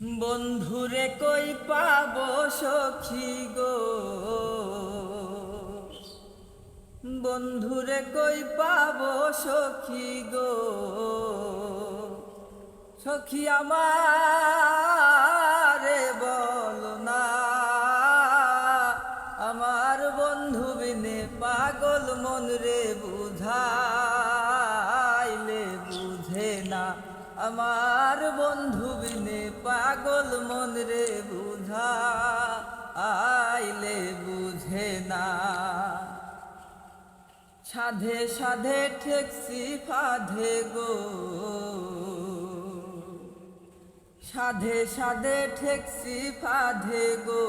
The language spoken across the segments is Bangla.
বন্ধুরে কই পাবো সখী গো, বন্ধুরে কই পাবো সখী গো, সখী আমারে বলো না। আমার বন্ধু বিনে পাগল মন রে বুঝাইলে বুঝে না। আমার বন্ধু বিনে পাগল মন রে বুঝাইলে বুঝে না। সাধে সাধে ঠেকছি ফাধে গো, সাধে সাধে ঠেকছি ফাধে গো,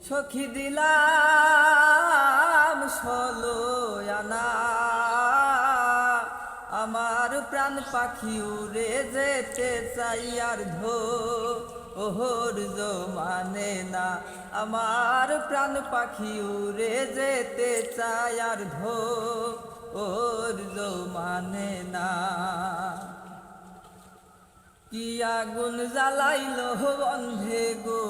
সখী দিলাম ষোলো আনা। আমার প্রাণ পাখি উড়ে যেতে চাই আর ধৈর্য মানে না। আমার প্রাণ পাখি উড়ে যেতে চাই আর ধৈর্য মানে না। কি আগুন জ্বালাইলো বন্ধে গো,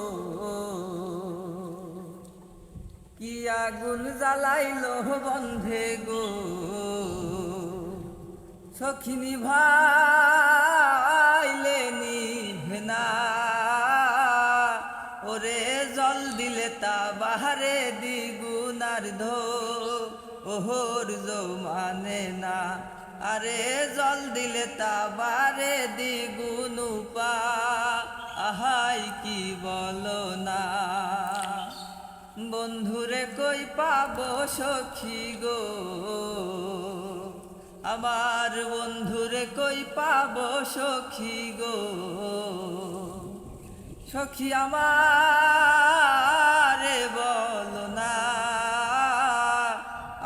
কি আগুন জ্বালাইলো বন্ধে গো, সখী নিভাইলে নিভে না। ওরে জল দিলে তা বাহারে দ্বিগুণ আর ধৈর্য মানে না। আরে জল দিলে তা বারে দ্বিগুণ আহাই কি বলো না। বন্ধুরে কই পাবো সখী গো, আমার বন্ধুরে কই পাবো সখী গো, সখী আমারে বলো না।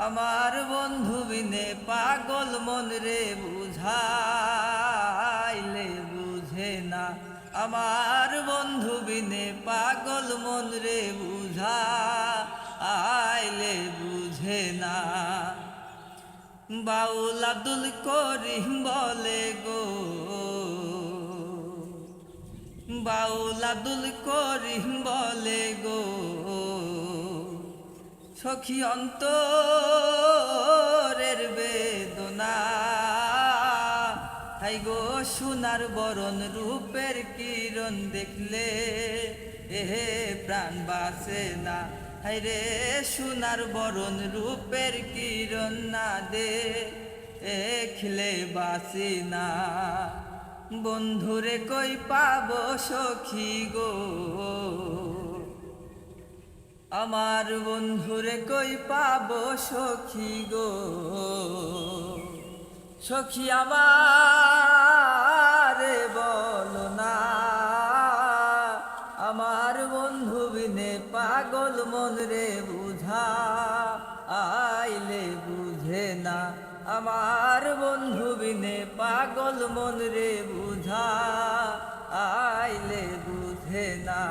আমার বন্ধু বিনে পাগল মন রে বুঝাইলে বুঝে না। আমার বন্ধু বিনে পাগল মন রে বুঝাইলে বুঝে না। বাউল আব্দুল করিম বলে গো, বাউল আব্দুল করিম বলে গো, সখী অন্তরের বেদনা। হাই গো সোনার বরণ রূপের কিরণ দেখলে প্রাণ বাসে না। হাই রে সোনার বরণ রূপের কিরণ না দেখলে বাসি না। বন্ধুরে কই পাবো সখী গো, আমার বন্ধুরে কই পাবো সখী গো, সখী আমারে বলো না। আমার বন্ধু বিনে পাগল মন রে বুঝাইলে বুঝে না। আমার বন্ধু বিনে পাগল মন রে বুঝাইলে বুঝে না।